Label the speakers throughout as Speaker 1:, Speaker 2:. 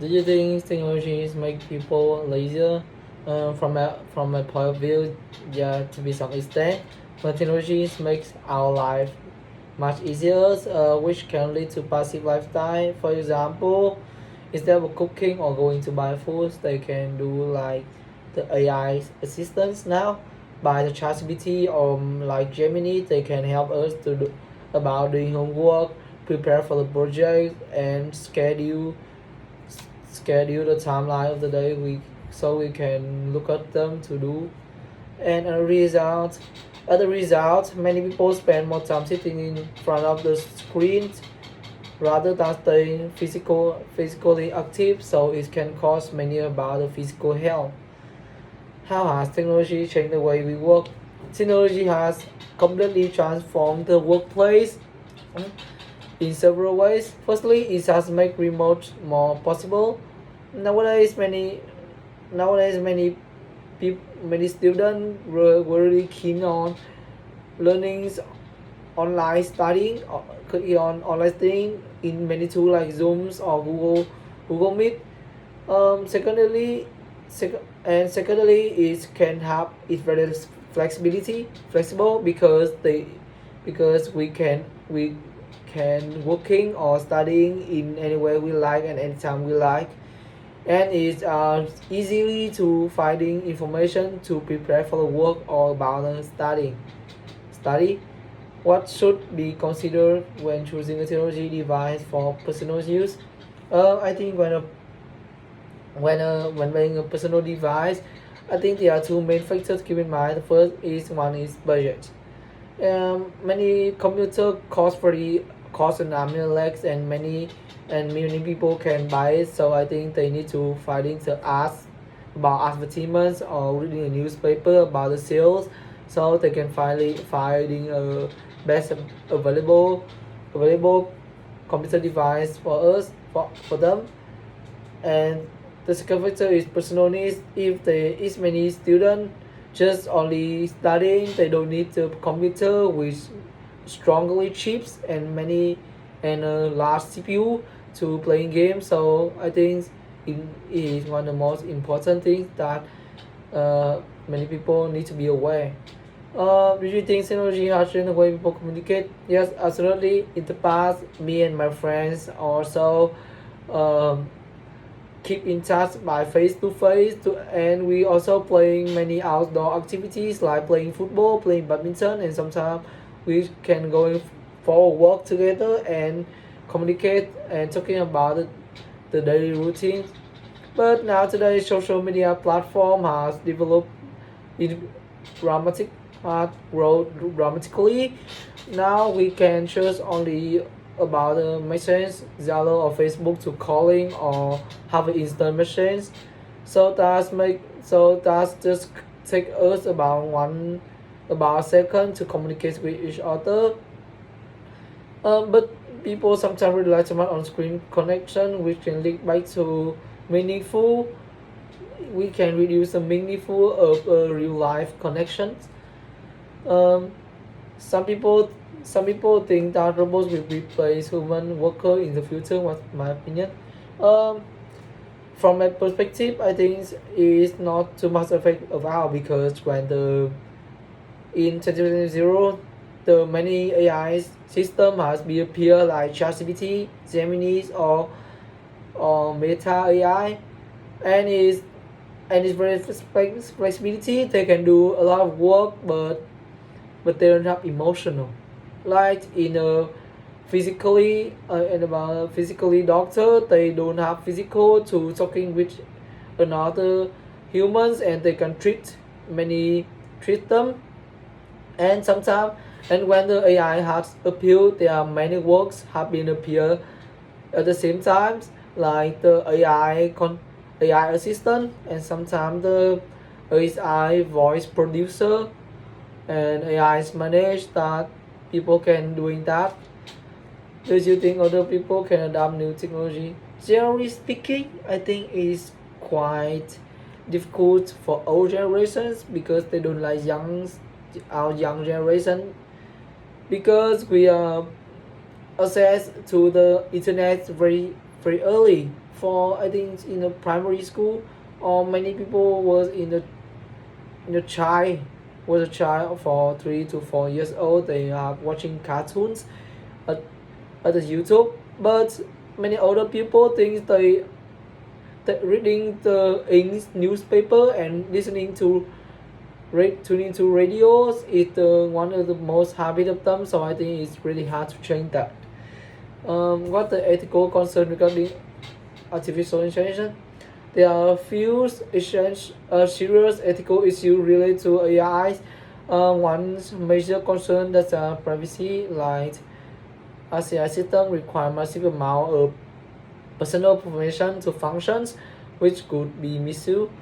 Speaker 1: Do you think technologies make people lazier? From a point of view, yeah, to be some extent, but technologies makes our life much easier, which can lead to passive lifestyle. For example, instead of cooking or going to buy food, they can do like the AI assistants now by the ChatGPT or like Gemini. They can help us to do about doing homework, prepare for the project, and schedule the timeline of the day so we can look at them to do. And as a result, many people spend more time sitting in front of the screens rather than staying physically active, so it can cause many about the physical health. How has technology changed the way we work? Technology has completely transformed the workplace in several ways. Firstly, it has made remote more possible. Nowadays, many students were really keen on learning online studying or on online studying in many tools like Zooms or Google Meet. Secondly, secondly, it can have its very flexible because we can working or studying in any way we like and anytime we like, and it's easily to finding information to prepare for the work or about the study. What should be considered when choosing a technology device for personal use? I think when buying a personal device, I think there are two main factors to keep in mind. The first is one is budget. Many computer cost an arm and legs, and many people can buy it. So I think they need to finding the ads about advertisements or reading a newspaper about the sales, so they can finding a best available computer device for us for them. And the second factor is personal needs. If there is many students just only studying, they don't need a computer with strongly chips and a large CPU to playing games. So I think it is one of the most important things that many people need to be aware. Do you think technology has changed the way people communicate? Yes, absolutely. In the past, me and my friends also um, keep in touch by face to face, and we also playing many outdoor activities like playing football, playing badminton, and sometimes we can go for a walk together and communicate and talking about the daily routine. But now today social media platform has developed it dramatic grow dramatically. Now we can choose only about the message Zalo or Facebook to calling or have an instant message. So that's just take us about a second to communicate with each other. But people sometimes rely too much on screen connection, which can lead back to meaningful. We can reduce the meaningful of real life connections. Um, some people some people think that robots will replace human worker in the future. What's my opinion? Um, from my perspective, I think it's not too much effect of our because when the in 2020 the many AI system has been appear like ChatGPT, Gemini or Meta AI, and is and it's very flexibility. They can do a lot of work, but they're not emotional. Like in a physically doctor, they don't have physical to talking with another humans, and they can treat them. And sometimes, and when the AI has appeared, there are many works have been appear at the same time, like the AI assistant, and sometimes the AI voice producer and AI is managed that people can doing that. Do you think other people can adopt new technology? Generally speaking, I think it's quite difficult for old generations because they don't like our young generation, because we are access to the internet very early for I think in the primary school, or many people was in the child was a child for 3 to 4 years old. They are watching cartoons at, at the YouTube, but many older people think that reading the English newspaper and listening to tuning to radios is one of the most habit of them. So I think it's really hard to change that. What the ethical concern regarding artificial intelligence? There are a few serious ethical issues related to AI. One major concern that's privacy, like as AI system require massive amount of personal information to functions, which could be misused.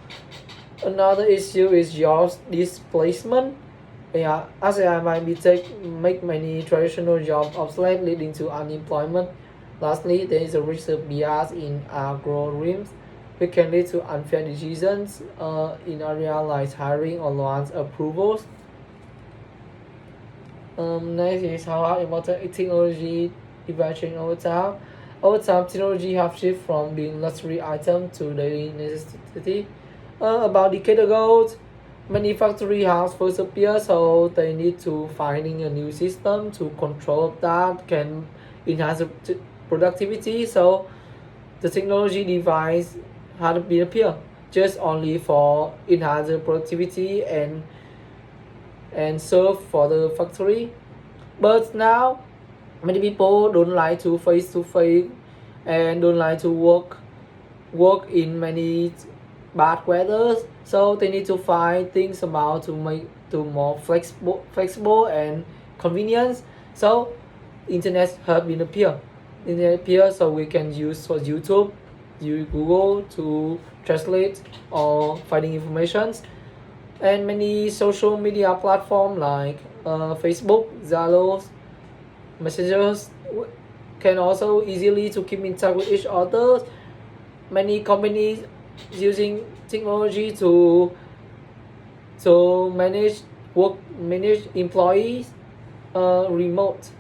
Speaker 1: Another issue is job displacement. Yeah, as AI might make many traditional jobs obsolete, leading to unemployment. Lastly, there is a risk of bias in algorithms, which can lead to unfair decisions in areas like hiring or loan approvals. Next is how important technology evolving over time. Over time, technology have shifted from being luxury item to daily necessity. About a decade ago, many factory have first appeared, so they need to finding a new system to control that can enhance productivity. So the technology device had been appeared just only for enhance productivity and serve for the factory. But now many people don't like to face and don't like to work in many bad weather, so they need to find things about to make to more flexible and convenience. So internet have been appear, so we can use for YouTube, use Google to translate or finding informations, and many social media platform like Facebook, Zalo, messengers can also easily to keep in touch with each other. Many companies using technology to manage employees remote.